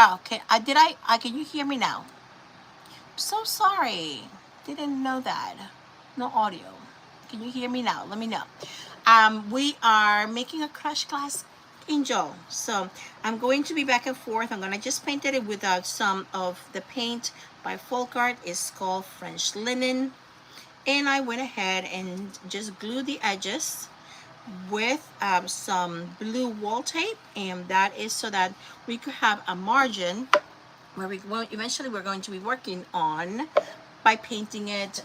Oh, okay. Can you hear me now? So sorry. Didn't know that. No audio. Can you hear me now? Let me know. We are making a crush glass angel. So I'm going to be back and forth. I'm going to just paint it without some of the paint by Folkart. It's called French linen. And I went ahead and just glued the edges with some blue wall tape, and that is so that we could have a margin where eventually we're going to be working on by painting it.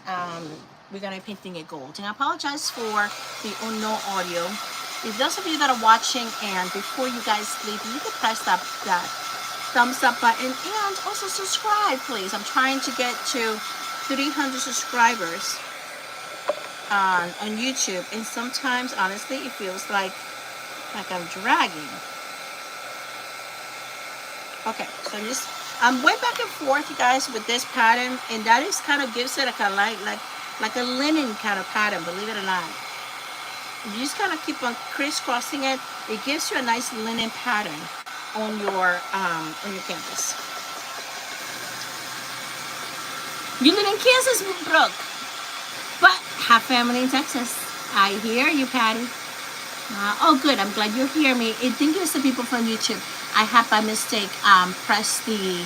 We're going to be painting it gold. And I apologize for the no audio. If those of you that are watching, and before you guys sleep, you can press that thumbs up button and also subscribe, please. I'm trying to get to 300 subscribers on YouTube, and sometimes honestly it feels like I'm dragging. Okay, so I'm way back and forth, you guys, with this pattern, and that is kind of gives it like a linen kind of pattern, believe it or not. You just kind of keep on crisscrossing it. It gives you a nice linen pattern on your canvas. You live in Kansas, Brooke, but have family in Texas. I hear you, Patty. Oh, good. I'm glad you hear me. Thank you to people from YouTube. I have by mistake pressed the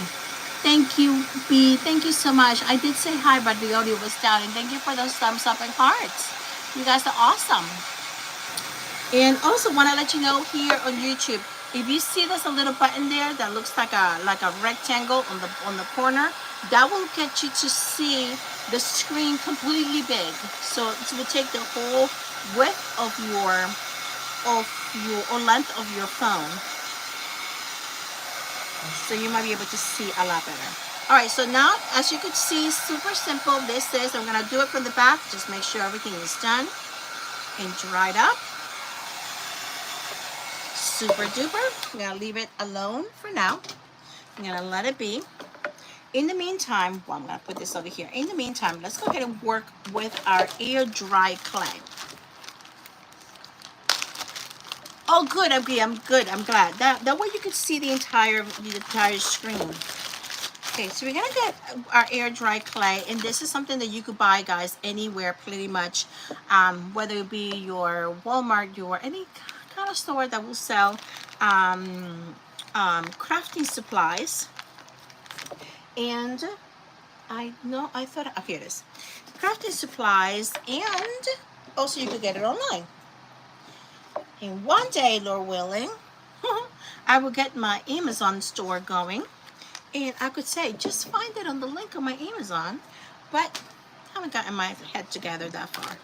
thank you, B. Thank you so much. I did say hi, but the audio was down. And thank you for those thumbs up and hearts. You guys are awesome. And also want to let you know here on YouTube, if you see there's a little button there that looks like a rectangle on the corner, that will get you to see the screen completely big. So it will take the whole width of your or length of your phone, so you might be able to see a lot better. All right, so now as you can see, super simple. This is, I'm gonna do it from the back. Just make sure everything is done and dried up. Super duper. I'm gonna leave it alone for now. I'm gonna let it be. In the meantime, well, I'm gonna put this over here. In the meantime, let's go ahead and work with our air dry clay. Oh, good. I'm good. I'm glad. That way you can see the entire screen. Okay, so we're gonna get our air dry clay, and this is something that you could buy, guys, anywhere pretty much, whether it be your Walmart, your any kind of store that will sell crafting supplies. And I thought, oh, here it is, crafting supplies, and also you could get it online. And one day, Lord willing, I will get my Amazon store going, and I could say, just find it on the link on my Amazon, but I haven't gotten my head together that far.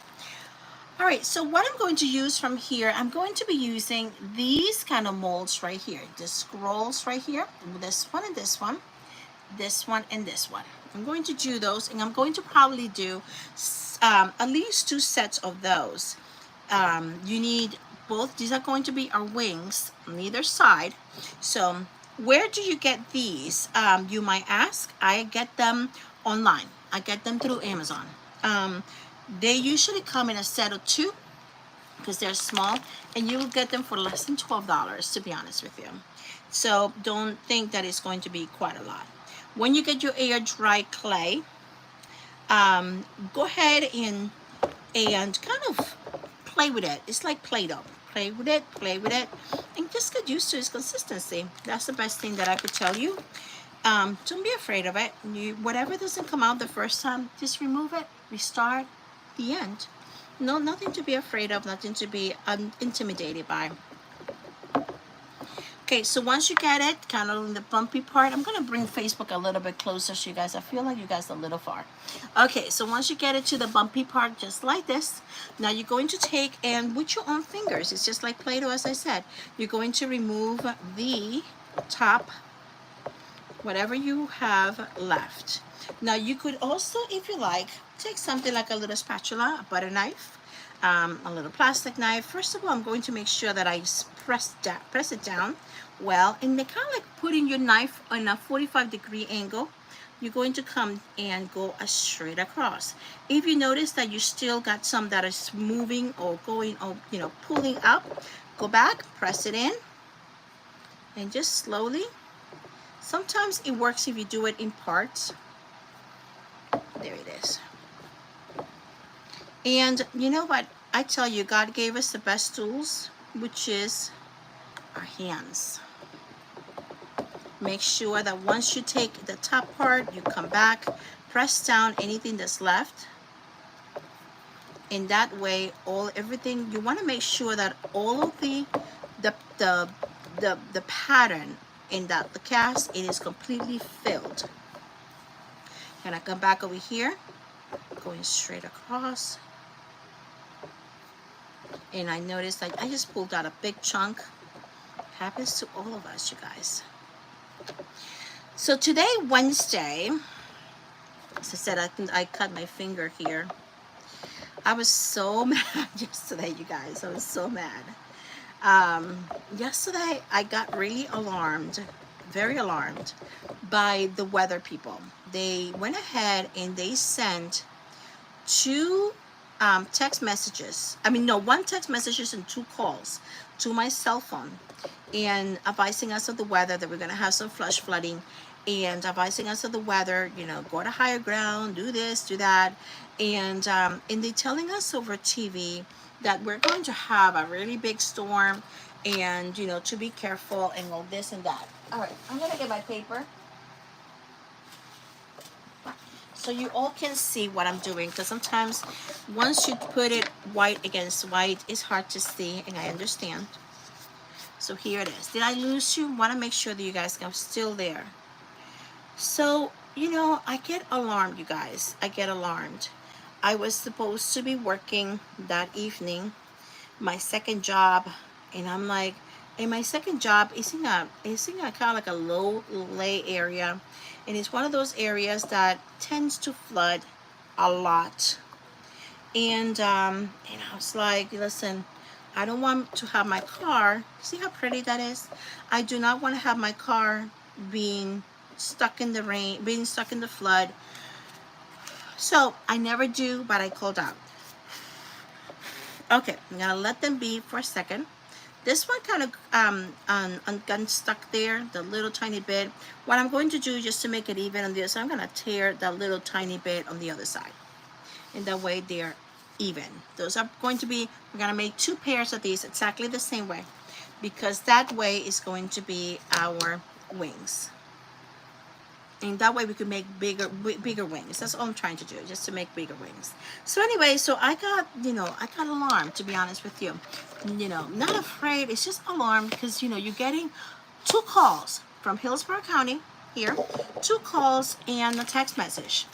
All right, so what I'm going to use from here, I'm going to be using these kind of molds right here, the scrolls right here, this one and this one, this one and this one. I'm going to do those, and I'm going to probably do at least 2 sets of those. You need both. These are going to be our wings on either side. So where do you get these? You might ask. I get them online. I get them through Amazon. They usually come in a set of 2 because they're small, and you will get them for less than $12, to be honest with you. So don't think that it's going to be quite a lot. When you get your air dry clay, go ahead and kind of play with it. It's like Play-Doh. Play with it, and just get used to its consistency. That's the best thing that I could tell you. Don't be afraid of it. Whatever doesn't come out the first time, just remove it, restart, the end. No, nothing to be afraid of, nothing to be intimidated by. Okay, so once you get it, kind of in the bumpy part, I'm going to bring Facebook a little bit closer so you guys, I feel like you guys are a little far. Okay, so once you get it to the bumpy part, just like this, now you're going to take, and with your own fingers, it's just like Play-Doh, as I said, you're going to remove the top, whatever you have left. Now you could also, if you like, take something like a little spatula, a butter knife, a little plastic knife. First of all, I'm going to make sure that I press it down well, and they kind of like putting your knife on a 45-degree angle. You're going to come and go straight across. If you notice that you still got some that is moving or going, or pulling up, go back, press it in, and just slowly Sometimes it works if you do it in parts. There it is. And you know what? I tell you, God gave us the best tools, which is our hands. Make sure that once you take the top part, you come back, press down anything that's left. In that way, everything, you want to make sure that all of the pattern in the cast, it is completely filled. And I come back over here, going straight across. And I noticed that I just pulled out a big chunk. Happens to all of us, you guys. So today, Wednesday, as I said, I cut my finger here. I was so mad yesterday, you guys. I was so mad. Yesterday, I got really alarmed, very alarmed, by the weather people. They went ahead and they sent two text messages. I mean, no, one text messages and two calls to my cell phone, and advising us of the weather, that we're going to have some flash flooding, and advising us of the weather, you know, go to higher ground, do this, do that, and they're telling us over TV that we're going to have a really big storm, and you know, to be careful, and all this and that. All right, I'm gonna get my paper so you all can see what I'm doing, because sometimes once you put it white against white, it's hard to see, and I understand. So here it is. Did I lose you? Want to make sure that you guys are still there. So, you know, I get alarmed, you guys. I get alarmed. I was supposed to be working that evening, my second job, and I'm like, and my second job is in a kind of like a low lay area, and it's one of those areas that tends to flood a lot. And I was like, listen, I don't want to have my car, see how pretty that is? I do not want to have my car being stuck in the rain, being stuck in the flood. So I never do, but I called out. Okay, I'm gonna let them be for a second. This one kind of got stuck there, the little tiny bit. What I'm going to do, just to make it even on the other side, I'm gonna tear that little tiny bit on the other side, and that way they're even. Those are going to be, we're gonna make two pairs of these exactly the same way, because that way is going to be our wings, and that way we could make bigger wings. That's all I'm trying to do, just to make bigger wings. So anyway, so I got, you know, I got alarmed, to be honest with you. You know, not afraid, it's just alarmed, because you know, you're getting two calls from Hillsborough County here, two calls and a text message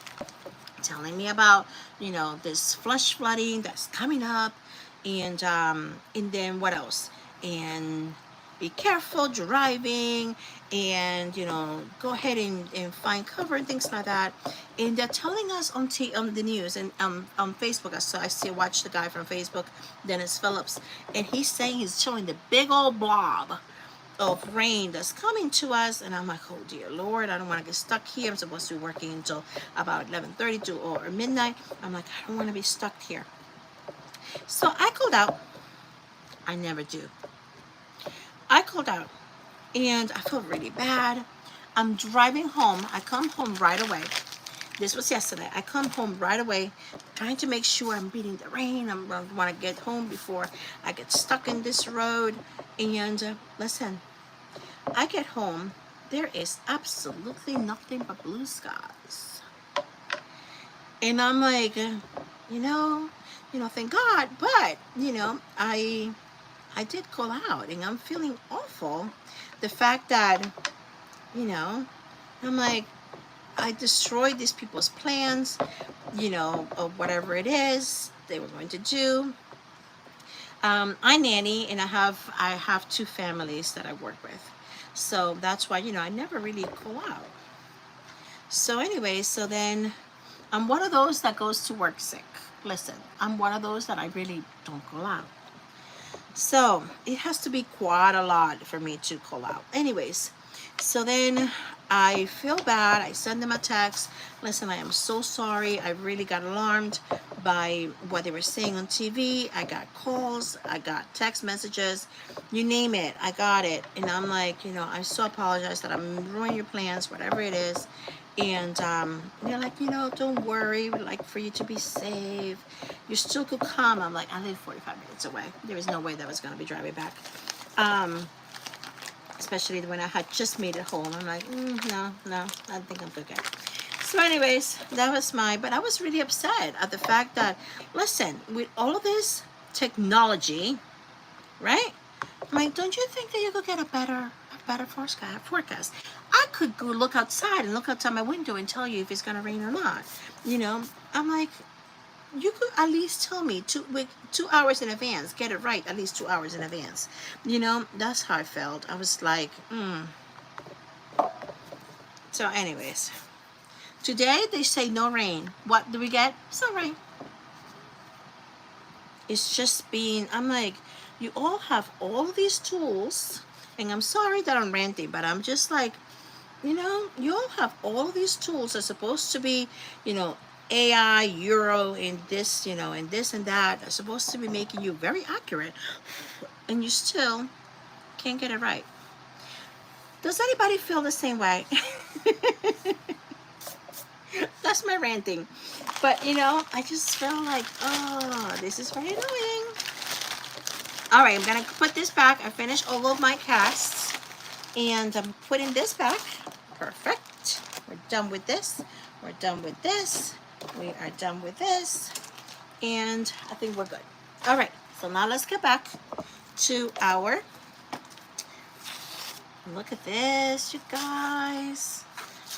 telling me about, you know, this flash flooding that's coming up, and then what else, and be careful driving, and you know, go ahead and find cover and things like that. And they're telling us on the news, and on Facebook. I still watch the guy from Facebook, Dennis Phillips, and he's saying, he's showing the big old blob of rain that's coming to us, and I'm like, oh dear Lord, I don't want to get stuck here. I'm supposed to be working until about 11:30 or midnight. I'm like, I don't want to be stuck here. So I called out. I never do. I called out, and I feel really bad. I'm driving home. I come home right away. This was yesterday. I come home right away, trying to make sure I'm beating the rain. I want to get home before I get stuck in this road. And listen, I get home, there is absolutely nothing but blue skies. And I'm like, you know, thank God. But, you know, I did call out, and I'm feeling awful. The fact that, you know, I'm like, I destroyed these people's plans, you know, of whatever it is they were going to do. I nanny, and I have two families that I work with. So that's why, you know, I never really call out. So anyway, so then I'm one of those that goes to work sick. Listen, I'm one of those that I really don't call out. So it has to be quite a lot for me to call out. Anyways, so then I feel bad. I send them a text. Listen, I am so sorry. I really got alarmed by what they were saying on TV. I got calls. I got text messages. You name it. I got it. And I'm like, I so apologize that I'm ruining your plans, whatever it is. And they're like, don't worry. We'd like for you to be safe. You still could come. I'm like, I live 45 minutes away. There was no way that was going to be driving back. Especially when I had just made it home. I'm like, no, I think I'm okay. So anyways, that was but I was really upset at the fact that, listen, with all of this technology, right? I'm like, don't you think that you could get a better forecast? I could go look outside and look outside my window and tell you if it's gonna rain or not. I'm like, you could at least tell me 2 hours in advance. Get it right, at least 2 hours in advance. That's how I felt. I was like, So anyways, today they say no rain. What do we get? Some rain. It's just I'm like, you all have all these tools, and I'm sorry that I'm ranting, but I'm just like, you all have all these tools that's supposed to be, AI, Euro, and this, and this and that are supposed to be making you very accurate, and you still can't get it right. Does anybody feel the same way? That's my ranting. But, I just feel like, oh, this is very annoying. All right, I'm going to put this back. I finished all of my casts, and I'm putting this back. Perfect. We're done with this. We're done with this. We are done with this. And I think we're good. All right, so now let's get back to our, look at this, you guys.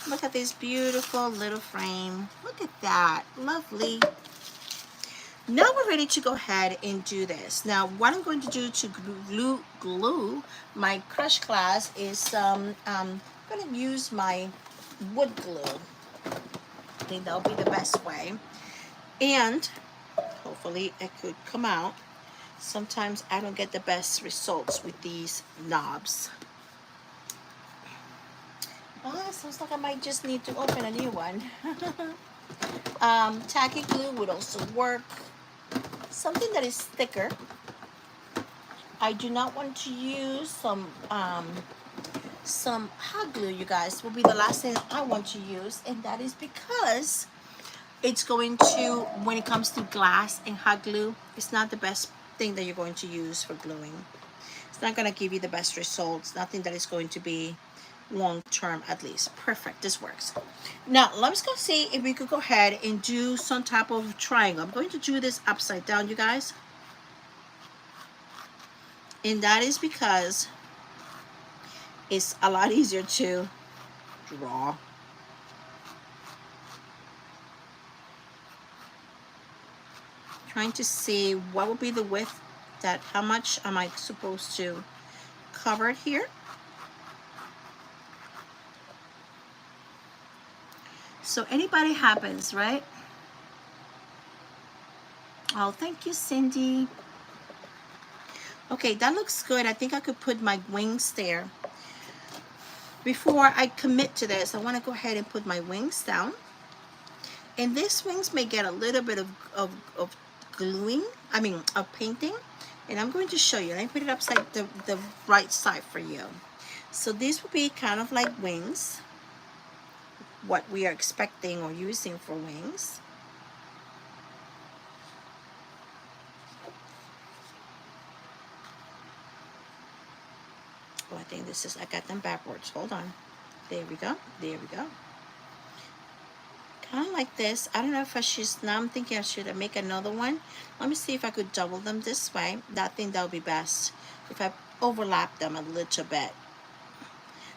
Look at this beautiful little frame. Look at that, lovely. Now we're ready to go ahead and do this. Now, what I'm going to do to glue my crush glass is I'm going to use my wood glue. I think that'll be the best way. And hopefully it could come out. Sometimes I don't get the best results with these knobs. Sounds like I might just need to open a new one. Tacky glue would also work. Something that is thicker. I do not want to use some hot glue, you guys. Will be the last thing I want to use, and that is because it's going to, when it comes to glass and hot glue, it's not the best thing that you're going to use for gluing. It's not going to give you the best results. Nothing that is going to be long term, at least. Perfect. This works. Now let's go see if we could go ahead and do some type of triangle. I'm going to do this upside down, you guys, and that is because it's a lot easier to draw. Trying to see what would be the width, that how much am I supposed to cover it here. So anybody happens, right? Oh, thank you, Cindy. Okay, that looks good. I think I could put my wings there. Before I commit to this, I want to go ahead and put my wings down. And these wings may get a little bit of gluing, of painting. And I'm going to show you. Let me put it upside the right side for you. So these will be kind of like wings. What we are expecting or using for wings. Oh, I think this is, I got them backwards. Hold on. There we go. There we go. Kind of like this. I don't know if I should, now I'm thinking I should make another one. Let me see if I could double them this way. I think that would be best if I overlap them a little bit.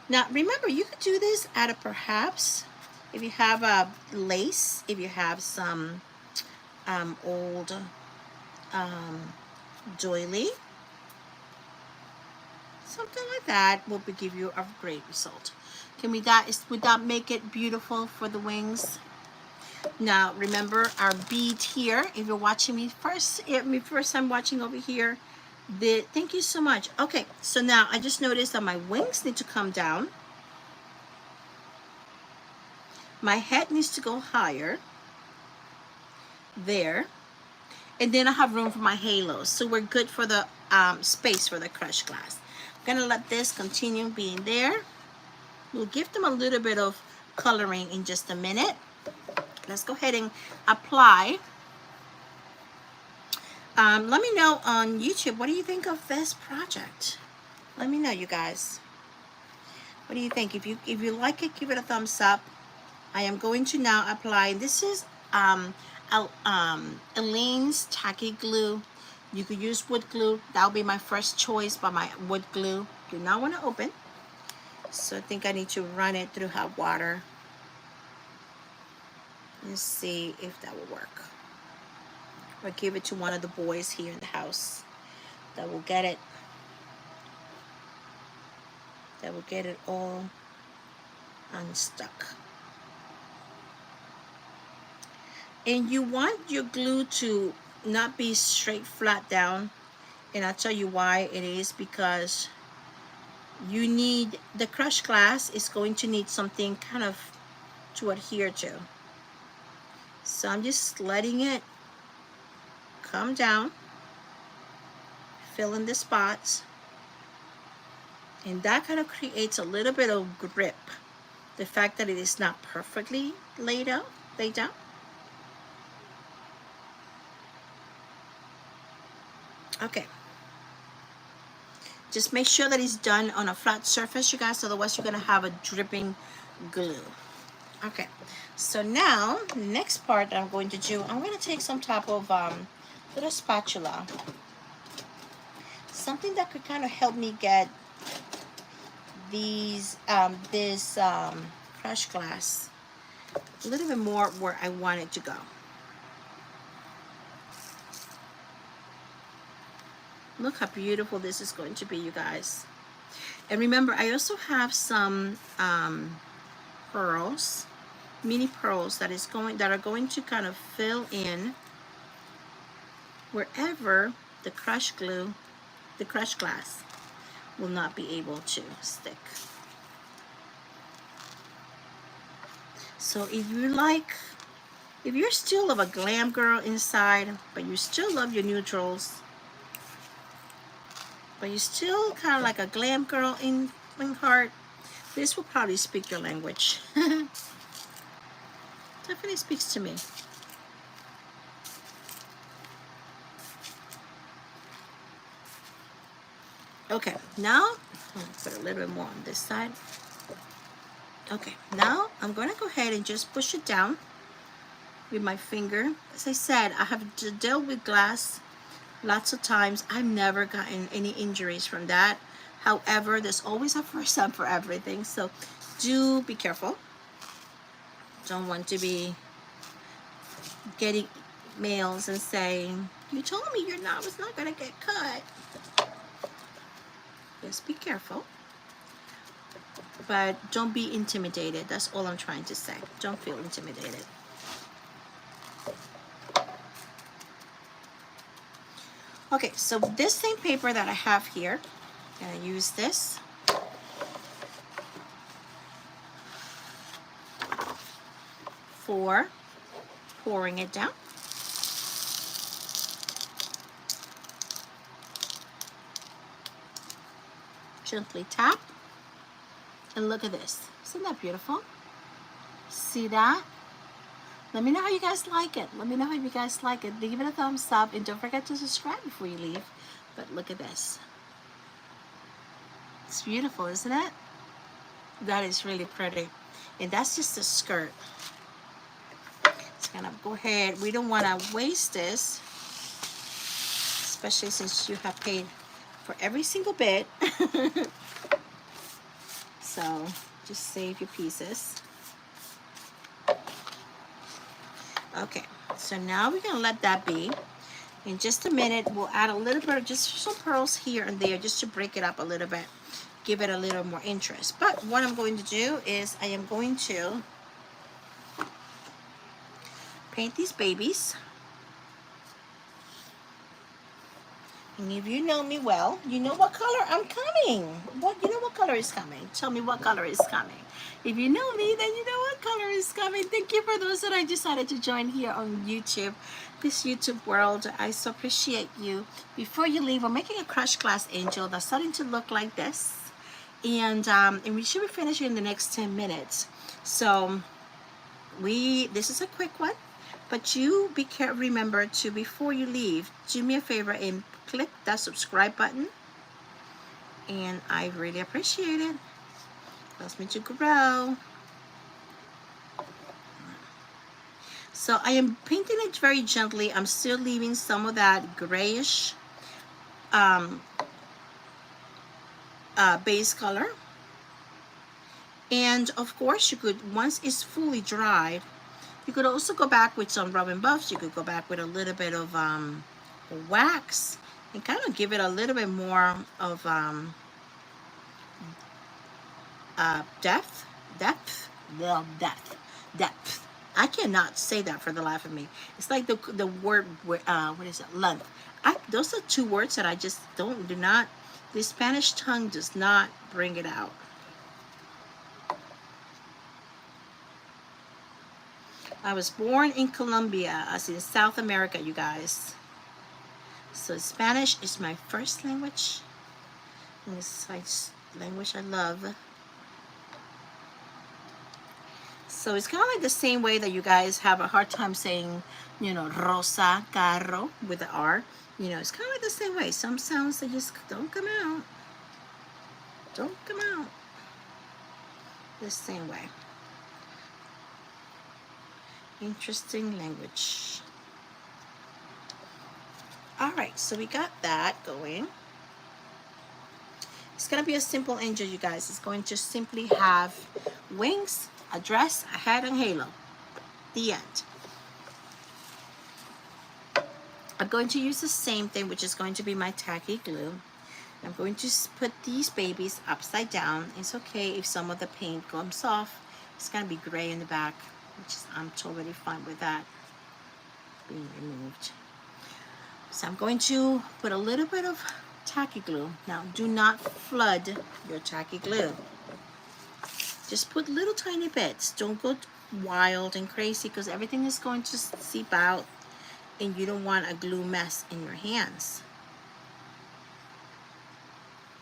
Now, remember, you could do this out of perhaps, if you have a lace, if you have some old doily, something like that will give you a great result. Would that make it beautiful for the wings? Now, remember our bead here. If you're watching me first time watching over here, thank you so much. Okay, so now I just noticed that my wings need to come down. My head needs to go higher there, and then I have room for my halos, so we're good for the space for the crushed glass. I'm gonna let this continue being there. We'll give them a little bit of coloring in just a minute. Let's go ahead and apply. Let me know on YouTube, what do you think of this project? Let me know, you guys. What do you think? If you like it, give it a thumbs up. I am going to now apply. This is Elaine's Tacky Glue. You could use wood glue. That would be my first choice, but my wood glue do not want to open. So I think I need to run it through hot water. Let's see if that will work. Or give it to one of the boys here in the house that will get it. That will get it all unstuck. And you want your glue to not be straight flat down. And I'll tell you why it is, because you need, the crushed glass is going to need something kind of to adhere to. So I'm just letting it come down, fill in the spots, and that kind of creates a little bit of grip. The fact that it is not perfectly laid down. Okay. Just make sure that it's done on a flat surface, you guys, otherwise you're gonna have a dripping glue. Okay, so now next part that I'm going to do, I'm going to take some type of little spatula, something that could kind of help me get these this crushed glass a little bit more where I want it to go. Look how beautiful this is going to be, you guys. And remember, I also have some pearls, mini pearls that are going to kind of fill in wherever the crushed glass will not be able to stick. So if you're still of a glam girl inside, but you still love your neutrals, but you're still kind of like a glam girl in heart, this will probably speak your language. Definitely speaks to me. Okay, now I'm gonna put a little bit more on this side. Okay, now I'm going to go ahead and just push it down with my finger. As I said, I have dealt with glass lots of times. I've never gotten any injuries from that. However, there's always a first time for everything, so do be careful. Don't want to be getting mails and saying, you told me your knob was not going to get cut. Just be careful. But don't be intimidated. That's all I'm trying to say. Don't feel intimidated. Okay, so this same paper that I have here, I'm going to use this. For pouring it down. Gently tap. And look at this. Isn't that beautiful? See that? Let me know how you guys like it. Let me know how you guys like it. Give it a thumbs up and don't forget to subscribe before you leave. But look at this. It's beautiful, isn't it? That is really pretty. And that's just the skirt. It's gonna go ahead. We don't want to waste this, especially since you have paid for every single bit. So just save your pieces. Okay, so now we're gonna let that be. In just a minute, we'll add a little bit of just some pearls here and there just to break it up a little bit, give it a little more interest. But what I'm going to do is I am going to paint these babies. And if you know me well, you know what color I'm coming. What you know what color is coming. Tell me what color is coming. If you know me, then you know what color is coming. Thank you for those that I decided to join here on YouTube, this YouTube world. I so appreciate you. Before you leave, we're making a Crush Glass Angel that's starting to look like this. And we should be finishing in the next 10 minutes. So this is a quick one. But you remember to, before you leave, do me a favor and click that subscribe button. And I really appreciate it. Helps me to grow. So I am painting it very gently. I'm still leaving some of that grayish base color. And of course you could, once it's fully dried, you could also go back with some rub and buffs. You could go back with a little bit of wax and kind of give it a little bit more of depth. I cannot say that for the life of me. It's like the word, what is it? Length. Those are two words that I just do not, the Spanish tongue does not bring it out. I was born in Colombia, as in South America, you guys. So Spanish is my first language. And it's my language I love. So it's kind of like the same way that you guys have a hard time saying, you know, rosa, carro, with the R. You know, it's kind of like the same way. Some sounds that just don't come out. Don't come out the same way. Interesting language. All right, so we got that going. It's going to be a simple angel, you guys. It's going to simply have wings, a dress, a head, and halo. The end. I'm going to use the same thing, which is going to be my tacky glue. I'm going to put these babies upside down. It's okay if some of the paint comes off. It's going to be gray in the back, which is, I'm totally fine with that being removed. So I'm going to put a little bit of tacky glue. Now, do not flood your tacky glue. Just put little tiny bits. Don't go wild and crazy, because everything is going to seep out and you don't want a glue mess in your hands.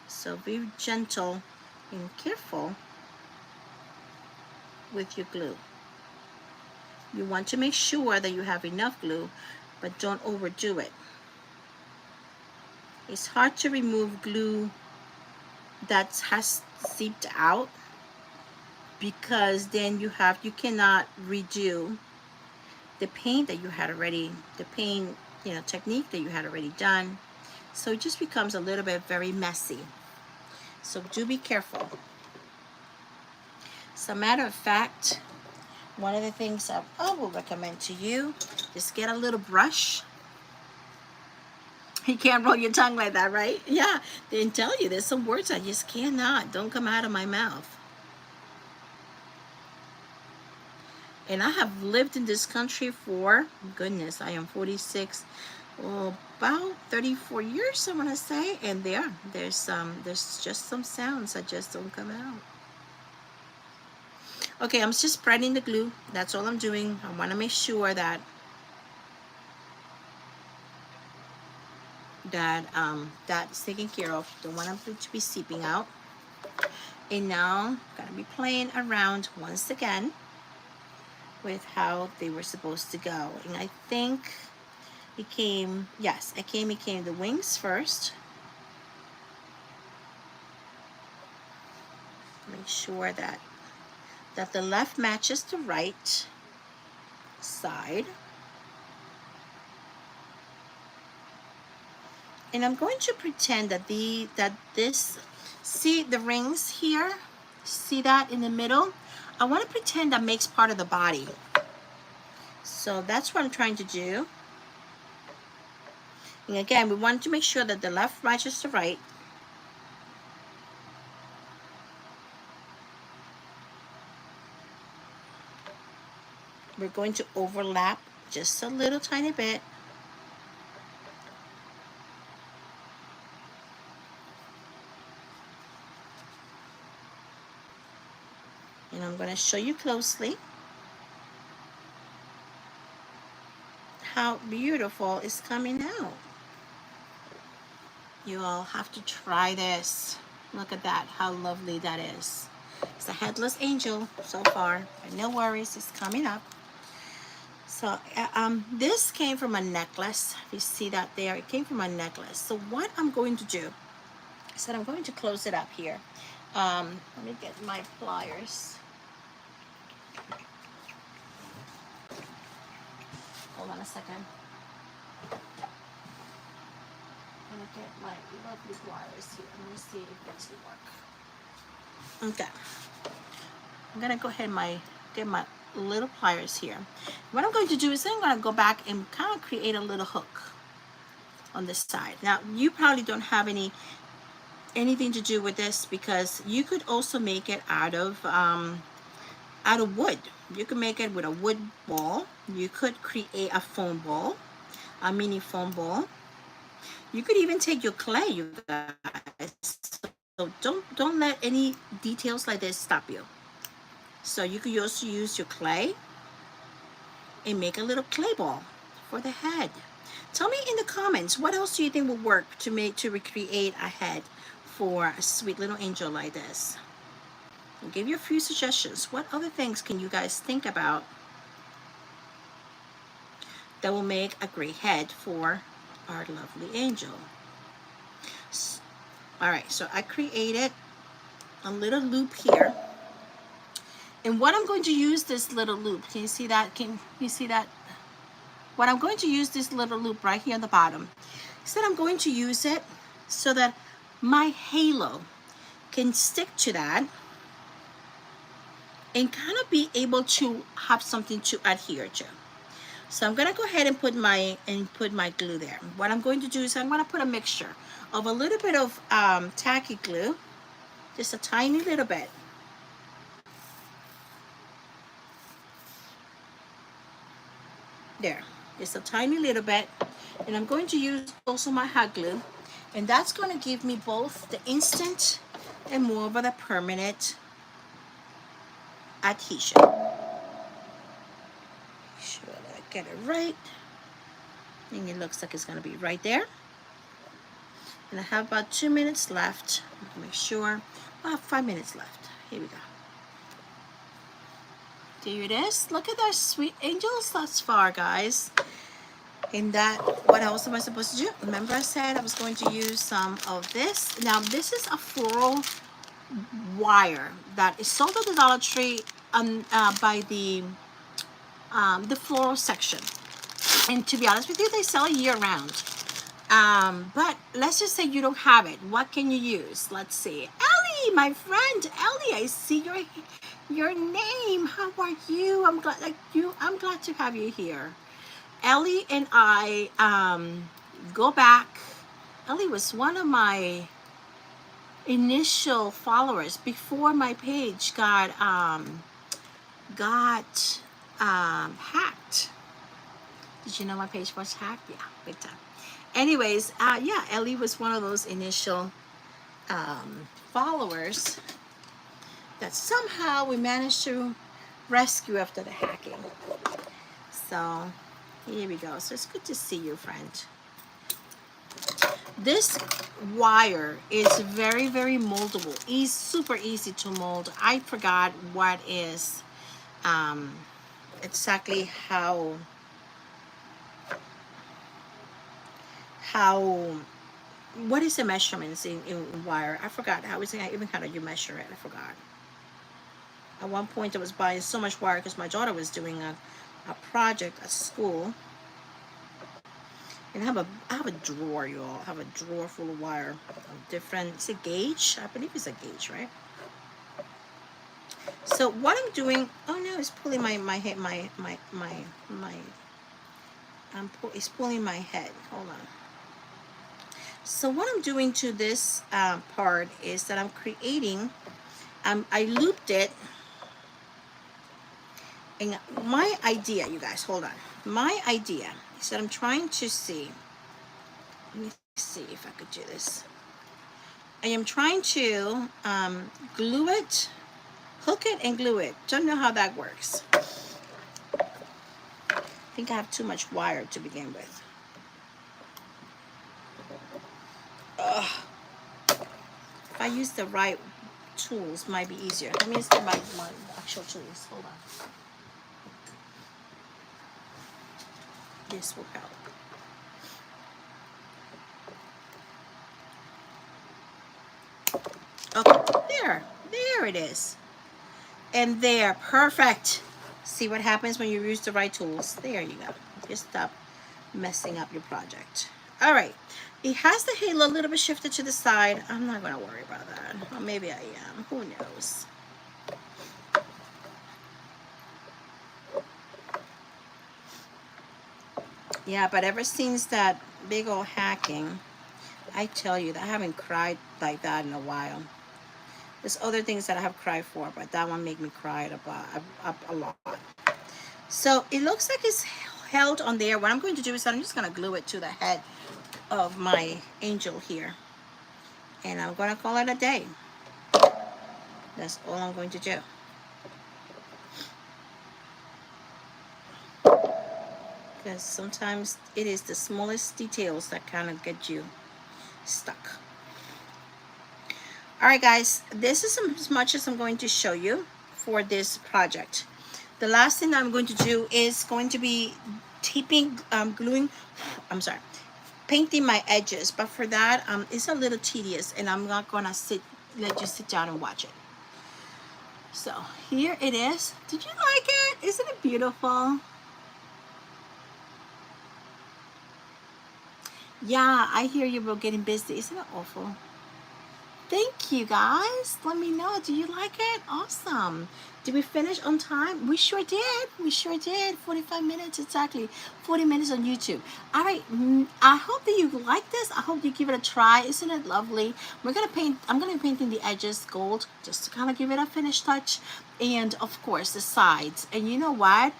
So be gentle and careful with your glue. You want to make sure that you have enough glue, but don't overdo it. It's hard to remove glue that has seeped out, because then you cannot redo the paint that you had already, the paint, you know, technique that you had already done. So it just becomes a little bit very messy. So do be careful. As a matter of fact, one of the things I will recommend to you is get a little brush. You can't roll your tongue like that, right? Yeah, they didn't tell you. There's some words I just cannot. Don't come out of my mouth. And I have lived in this country for, goodness, I am 46, about 34 years, I want to say. And there's just some sounds that just don't come out. Okay, I'm just spreading the glue. That's all I'm doing. I want to make sure that that's taken care of. Don't want them to be seeping out. And now I'm going to be playing around once again with how they were supposed to go. And I think it came the wings first. Make sure that the left matches the right side. And I'm going to pretend that this, see the rings here? See that in the middle? I want to pretend that makes part of the body. So that's what I'm trying to do. And again, we want to make sure that the left matches the right. We're going to overlap just a little tiny bit. And I'm going to show you closely how beautiful it's coming out. You all have to try this. Look at that, how lovely that is. It's a headless angel so far, but no worries, it's coming up. So this came from a necklace. You see that there, it came from a necklace. So what I'm going to do is that I'm going to close it up here. Let me get my pliers. Hold on a second. I'm gonna get my lovely pliers here. Let me see if this will work. Okay. I'm gonna go ahead and get my little pliers here. What I'm going to do is I'm going to go back and kind of create a little hook on this side. Now you probably don't have anything to do with this, because you could also make it out of wood. You could make it with a wood ball. You could create a foam ball, a mini foam ball. You could even take your clay, you guys. So don't let any details like this stop you. So you could also use your clay and make a little clay ball for the head. Tell me in the comments, what else do you think would work to recreate a head for a sweet little angel like this? I'll give you a few suggestions. What other things can you guys think about that will make a great head for our lovely angel? All right, so I created a little loop here. And what I'm going to use this little loop, can you see that? Can you see that? What I'm going to use this little loop right here on the bottom is that I'm going to use it so that my halo can stick to that and kind of be able to have something to adhere to. So I'm gonna go ahead and put my glue there. What I'm going to do is I'm gonna put a mixture of a little bit of tacky glue, just a tiny little bit. There, just a tiny little bit. And I'm going to use also my hot glue, and that's gonna give me both the instant and more of the permanent adhesion. Make sure that I get it right. And it looks like it's gonna be right there. And I have about 2 minutes left. Make sure. I have 5 minutes left. Here we go. There it is. Look at those sweet angels thus far, guys. And that, what else am I supposed to do? Remember I said I was going to use some of this. Now this is a floral wire that is sold at the Dollar Tree by the floral section. And to be honest with you, they sell it year round. But let's just say you don't have it. What can you use? Let's see. Ellie, my friend, Ellie, I see your name. How are you? I'm glad to have you here. Ellie and I go back. Ellie was one of my initial followers before my page got hacked. Did you know my page was hacked? Yeah, big time. Anyways, yeah, Ellie was one of those initial followers that somehow we managed to rescue after the hacking. So here we go. So it's good to see you, friend. This wire is very, very moldable. It's super easy to mold. I forgot what is exactly what is the measurements in wire. I forgot even how do you measure it. I forgot. At one point I was buying so much wire because my daughter was doing a project at school. And I have a drawer, y'all. I have a drawer full of wire of different, it's a gauge. I believe it's a gauge, right? So what I'm doing, oh no, it's pulling my head, it's pulling my head. Hold on. So what I'm doing to this part is that I'm creating, I looped it, and my idea, you guys, hold on. My idea is that I'm trying to see, let me see if I could do this. I am trying to glue it hook it and glue it. Don't know how that works. I think I have too much wire to begin with. Ugh. If I use the right tools, might be easier. Let me just get my actual tools. Hold on. This will help. Okay, there it is. And there, perfect. See what happens when you use the right tools. There you go. Just stop messing up your project. All right, it has the halo a little bit shifted to the side. I'm not gonna worry about that. Or maybe I am, who knows? Yeah, but ever since that big old hacking, I tell you that I haven't cried like that in a while. There's other things that I have cried for, but that one made me cry a lot. So it looks like it's held on there. What I'm going to do is I'm just going to glue it to the head of my angel here. And I'm going to call it a day. That's all I'm going to do. Because sometimes it is the smallest details that kind of get you stuck. All right, guys, this is as much as I'm going to show you for this project. The last thing I'm going to do is going to be taping, painting my edges. But for that, it's a little tedious, and I'm not gonna let you sit down and watch it. So here it is. Did you like it? Isn't it beautiful? Yeah, I hear you were getting busy. Isn't it awful? Thank you, guys. Let me know. Do you like it? Awesome. Did we finish on time? We sure did. We sure did. 45 minutes exactly. 40 minutes on YouTube. All right. I hope that you like this. I hope you give it a try. Isn't it lovely? I'm gonna be painting the edges gold just to kind of give it a finish touch, and of course the sides. And you know what?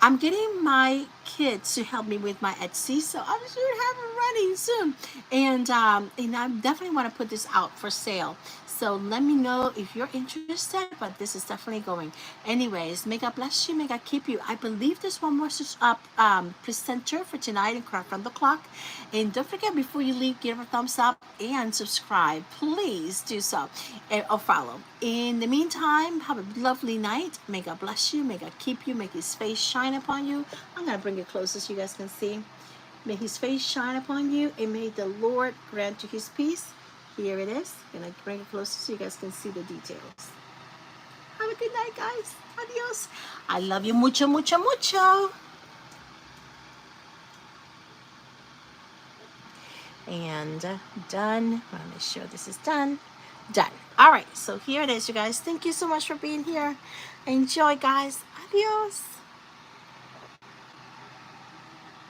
I'm getting my kids to help me with my Etsy, so I should have it ready soon. And I definitely want to put this out for sale. So let me know if you're interested, but this is definitely going. Anyways, may God bless you, may God keep you. I believe there's one more presenter for tonight in Craft Around the Clock. And don't forget, before you leave, give a thumbs up and subscribe. Please do so, or follow. In the meantime, have a lovely night. May God bless you, may God keep you, make His face shine upon you. I'm going to bring it closer so you guys can see. May His face shine upon you, and may the Lord grant you His peace. Here it is. I'm going to bring it closer so you guys can see the details. Have a good night, guys. Adios. I love you mucho, mucho, mucho. And done. Let me show this is done. Done. All right. So here it is, you guys. Thank you so much for being here. Enjoy, guys. Adios.